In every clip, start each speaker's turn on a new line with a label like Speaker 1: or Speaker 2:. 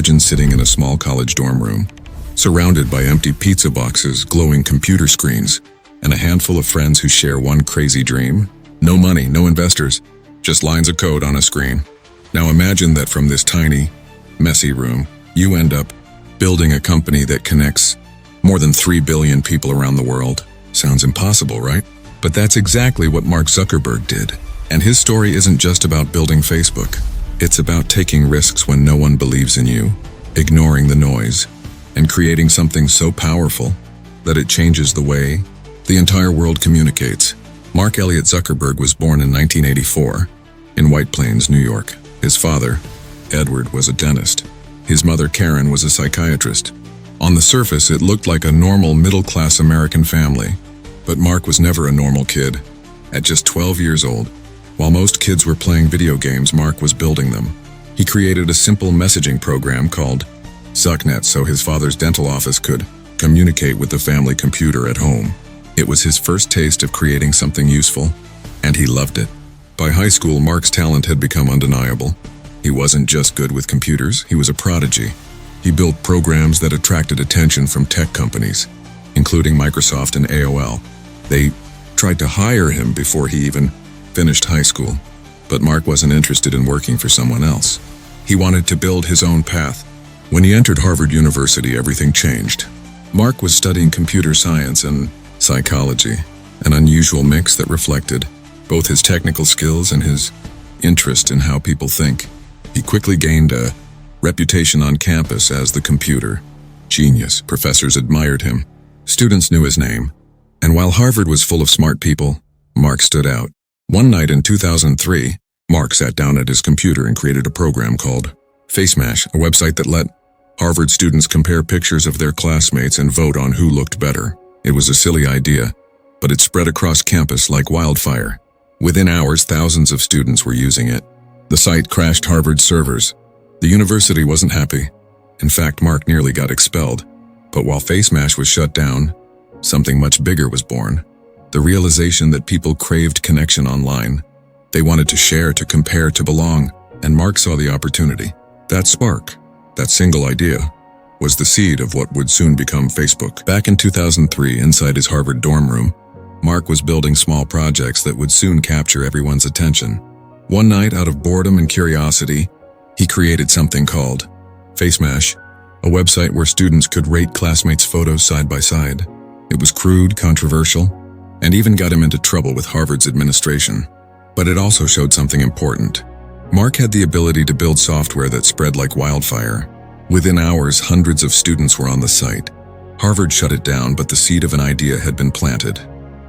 Speaker 1: Imagine sitting in a small college dorm room, surrounded by empty pizza boxes, glowing computer screens, and a handful of friends who share one crazy dream. No money, no investors, just lines of code on a screen. Now imagine that from this tiny, messy room, you end up building a company that connects more than 3 billion people around the world. Sounds impossible, right? But that's exactly what Mark Zuckerberg did. And his story isn't just about building Facebook. It's about taking risks when no one believes in you, ignoring the noise, and creating something so powerful that it changes the way the entire world communicates. Mark Elliott Zuckerberg was born in 1984 in White Plains, New York. His father, Edward, was a dentist. His mother, Karen, was a psychiatrist. On the surface, it looked like a normal middle-class American family. But Mark was never a normal kid. At just 12 years old, while most kids were playing video games, Mark was building them. He created a simple messaging program called ZuckNet so his father's dental office could communicate with the family computer at home. It was his first taste of creating something useful, and he loved it. By high school, Mark's talent had become undeniable. He wasn't just good with computers, he was a prodigy. He built programs that attracted attention from tech companies, including Microsoft and AOL. They tried to hire him before he even finished high school, but Mark wasn't interested in working for someone else. He wanted to build his own path. When he entered Harvard University, everything changed. Mark was studying computer science and psychology, an unusual mix that reflected both his technical skills and his interest in how people think. He quickly gained a reputation on campus as the computer genius. Professors admired him. Students knew his name. And while Harvard was full of smart people, Mark stood out. One night in 2003, Mark sat down at his computer and created a program called FaceMash, a website that let Harvard students compare pictures of their classmates and vote on who looked better. It was a silly idea, but it spread across campus like wildfire. Within hours, thousands of students were using it. The site crashed Harvard's servers. The university wasn't happy. In fact, Mark nearly got expelled. But while FaceMash was shut down, something much bigger was born. The realization that people craved connection online. They wanted to share, to compare, to belong, and Mark saw the opportunity. That spark, that single idea, was the seed of what would soon become Facebook. Back in 2003, inside his Harvard dorm room, Mark was building small projects that would soon capture everyone's attention. One night, out of boredom and curiosity, he created something called FaceMash, a website where students could rate classmates' photos side by side. It was crude, controversial, and even got him into trouble with Harvard's administration. But it also showed something important. Mark had the ability to build software that spread like wildfire. Within hours, hundreds of students were on the site. Harvard shut it down, but the seed of an idea had been planted.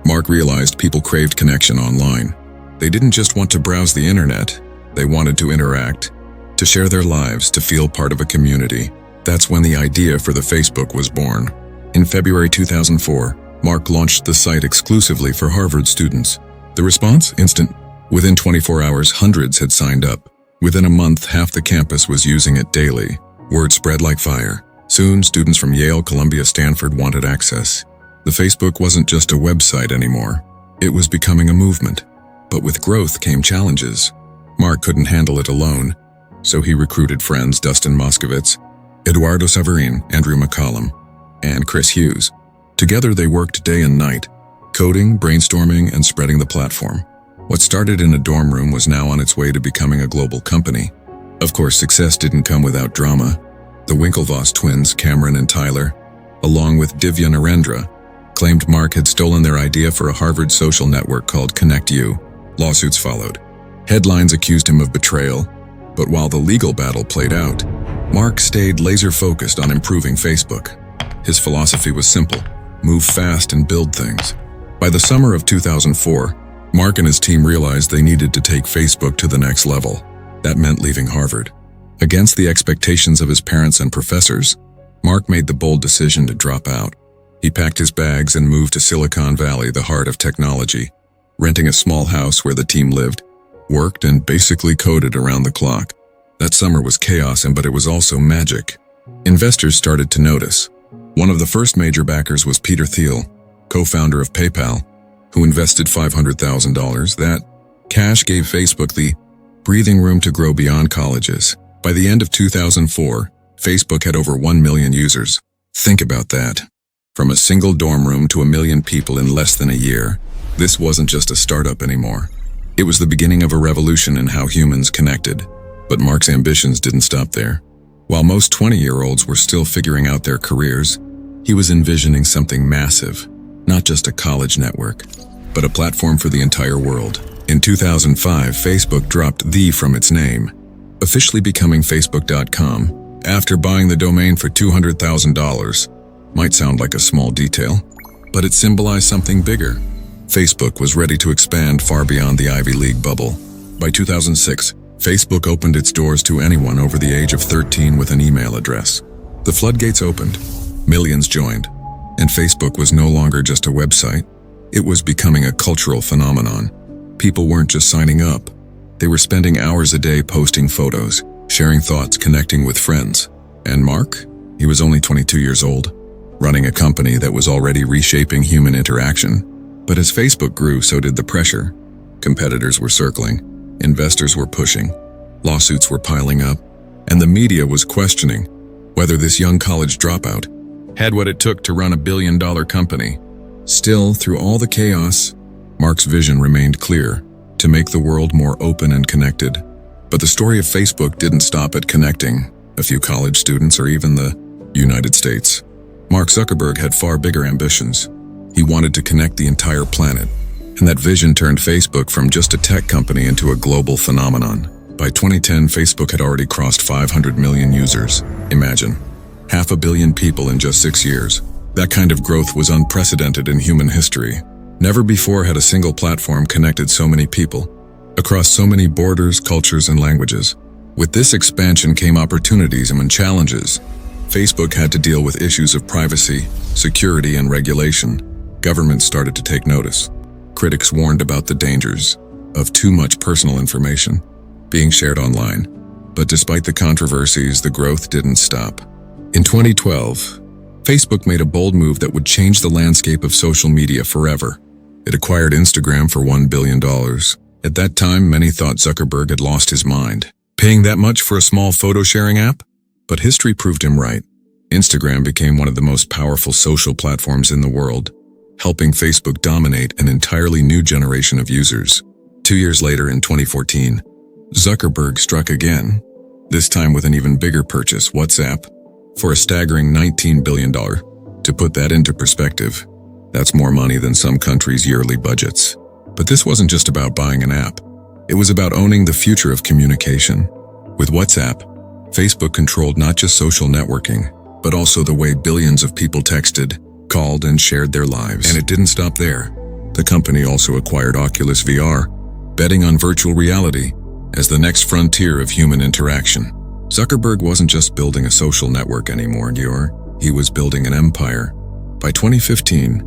Speaker 1: Mark realized people craved connection online. They didn't just want to browse the internet. They wanted to interact, to share their lives, to feel part of a community. That's when the idea for the Facebook was born. In February 2004, Mark launched the site exclusively for Harvard students. The response? Instant. Within 24 hours, hundreds had signed up. Within a month, half the campus was using it daily. Word spread like fire. Soon, students from Yale, Columbia, Stanford wanted access. The Facebook wasn't just a website anymore. It was becoming a movement. But with growth came challenges. Mark couldn't handle it alone, so he recruited friends Dustin Moskovitz, Eduardo Saverin, Andrew McCollum, and Chris Hughes. Together they worked day and night, coding, brainstorming, and spreading the platform. What started in a dorm room was now on its way to becoming a global company. Of course, success didn't come without drama. The Winklevoss twins, Cameron and Tyler, along with Divya Narendra, claimed Mark had stolen their idea for a Harvard social network called ConnectU. Lawsuits followed. Headlines accused him of betrayal, but while the legal battle played out, Mark stayed laser-focused on improving Facebook. His philosophy was simple: move fast and build things. By the summer of 2004, Mark and his team realized they needed to take Facebook to the next level. That meant leaving Harvard. Against the expectations of his parents and professors, Mark made the bold decision to drop out. He packed his bags and moved to Silicon Valley, the heart of technology, renting a small house where the team lived, worked, and basically coded around the clock. That summer was chaos, but it was also magic. Investors started to notice. One of the first major backers was Peter Thiel, co-founder of PayPal, who invested $500,000. That cash gave Facebook the breathing room to grow beyond colleges. By the end of 2004, Facebook had over 1 million users. Think about that. From a single dorm room to 1 million people in less than a year. This wasn't just a startup anymore. It was the beginning of a revolution in how humans connected. But Mark's ambitions didn't stop there. While most 20-year-olds were still figuring out their careers, he was envisioning something massive, not just a college network, but a platform for the entire world. In 2005, Facebook dropped "the" from its name, officially becoming Facebook.com, after buying the domain for $200,000. Might sound like a small detail, but it symbolized something bigger. Facebook was ready to expand far beyond the Ivy League bubble. By 2006, Facebook opened its doors to anyone over the age of 13 with an email address. The floodgates opened, millions joined, and Facebook was no longer just a website. It was becoming a cultural phenomenon. People weren't just signing up. They were spending hours a day posting photos, sharing thoughts, connecting with friends. And Mark? He was only 22 years old, running a company that was already reshaping human interaction. But as Facebook grew, so did the pressure. Competitors were circling, investors were pushing, lawsuits were piling up, and the media was questioning whether this young college dropout had what it took to run a billion-dollar company. Still, through all the chaos, Mark's vision remained clear: to make the world more open and connected. But the story of Facebook didn't stop at connecting a few college students or even the United States. Mark Zuckerberg had far bigger ambitions. He wanted to connect the entire planet, and that vision turned Facebook from just a tech company into a global phenomenon. By 2010, Facebook had already crossed 500 million users. Imagine, 500 million people in just 6 years. That kind of growth was unprecedented in human history. Never before had a single platform connected so many people, across so many borders, cultures, and languages. With this expansion came opportunities and challenges. Facebook had to deal with issues of privacy, security, and regulation. Governments started to take notice. Critics warned about the dangers of too much personal information being shared online. But despite the controversies, the growth didn't stop. In 2012, Facebook made a bold move that would change the landscape of social media forever. It acquired Instagram for $1 billion. At that time, many thought Zuckerberg had lost his mind, paying that much for a small photo-sharing app? But history proved him right. Instagram became one of the most powerful social platforms in the world, helping Facebook dominate an entirely new generation of users. 2 years later, in 2014, Zuckerberg struck again, this time with an even bigger purchase, WhatsApp, for a staggering $19 billion. To put that into perspective, that's more money than some countries' yearly budgets. But this wasn't just about buying an app. It was about owning the future of communication. With WhatsApp, Facebook controlled not just social networking, but also the way billions of people texted, called, and shared their lives. And it didn't stop there. The company also acquired Oculus VR, betting on virtual reality as the next frontier of human interaction. Zuckerberg wasn't just building a social network anymore, he was building an empire. By 2015,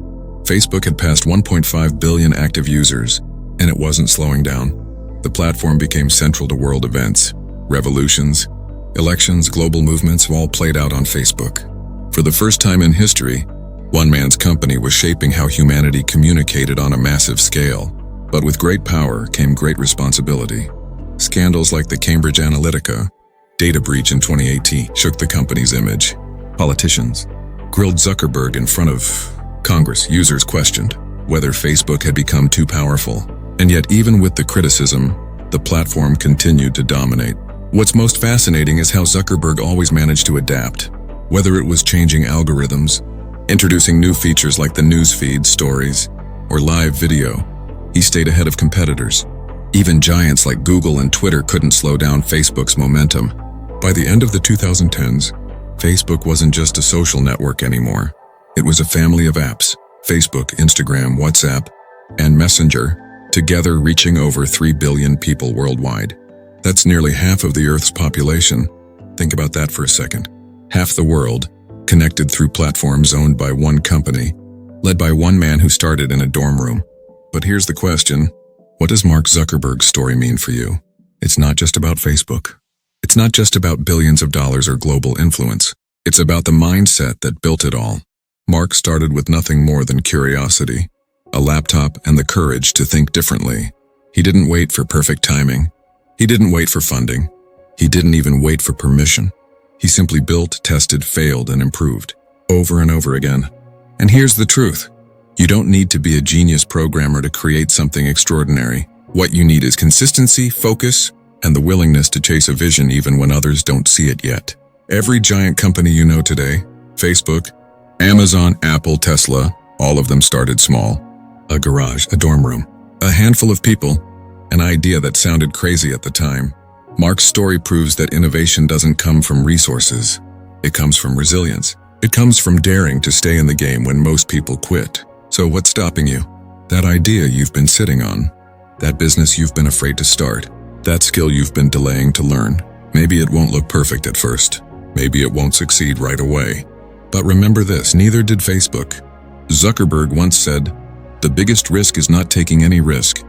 Speaker 1: Facebook had passed 1.5 billion active users, and it wasn't slowing down. The platform became central to world events, revolutions, elections, global movements all played out on Facebook. For the first time in history, one man's company was shaping how humanity communicated on a massive scale. But with great power came great responsibility. Scandals like the Cambridge Analytica data breach in 2018 shook the company's image. Politicians grilled Zuckerberg in front of Congress. Users questioned whether Facebook had become too powerful. And yet, even with the criticism, the platform continued to dominate. What's most fascinating is how Zuckerberg always managed to adapt. Whether it was changing algorithms, introducing new features like the newsfeed, stories, or live video, he stayed ahead of competitors. Even giants like Google and Twitter couldn't slow down Facebook's momentum. By the end of the 2010s, Facebook wasn't just a social network anymore. It was a family of apps: Facebook, Instagram, WhatsApp, and Messenger, together reaching over 3 billion people worldwide. That's nearly half of the Earth's population. Think about that for a second. Half the world, connected through platforms owned by one company, led by one man who started in a dorm room. But here's the question: what does Mark Zuckerberg's story mean for you? It's not just about Facebook. It's not just about billions of dollars or global influence. It's about the mindset that built it all. Mark started with nothing more than curiosity, a laptop, and the courage to think differently. He didn't wait for perfect timing. He didn't wait for funding. He didn't even wait for permission. He simply built, tested, failed, and improved, over and over again. And here's the truth. You don't need to be a genius programmer to create something extraordinary. What you need is consistency, focus, and the willingness to chase a vision even when others don't see it yet. Every giant company you know today, Facebook, Amazon, Apple, Tesla, all of them started small. A garage, a dorm room, a handful of people, an idea that sounded crazy at the time. Mark's story proves that innovation doesn't come from resources. It comes from resilience. It comes from daring to stay in the game when most people quit. So what's stopping you? That idea you've been sitting on. That business you've been afraid to start. That skill you've been delaying to learn. Maybe it won't look perfect at first. Maybe it won't succeed right away. But remember this, neither did Facebook. Zuckerberg once said, "The biggest risk is not taking any risk."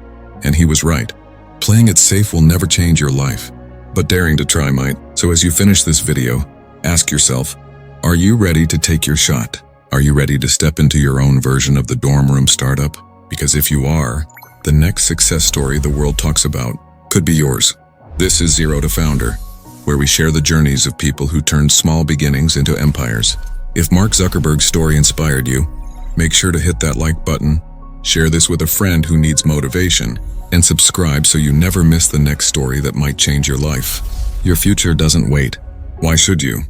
Speaker 1: And he was right. Playing it safe will never change your life, but daring to try might. So as you finish this video, ask yourself, are you ready to take your shot? Are you ready to step into your own version of the dorm room startup? Because if you are, the next success story the world talks about could be yours. This is Zero to Founder, where we share the journeys of people who turned small beginnings into empires. If Mark Zuckerberg's story inspired you, make sure to hit that like button, share this with a friend who needs motivation, and subscribe so you never miss the next story that might change your life. Your future doesn't wait. Why should you?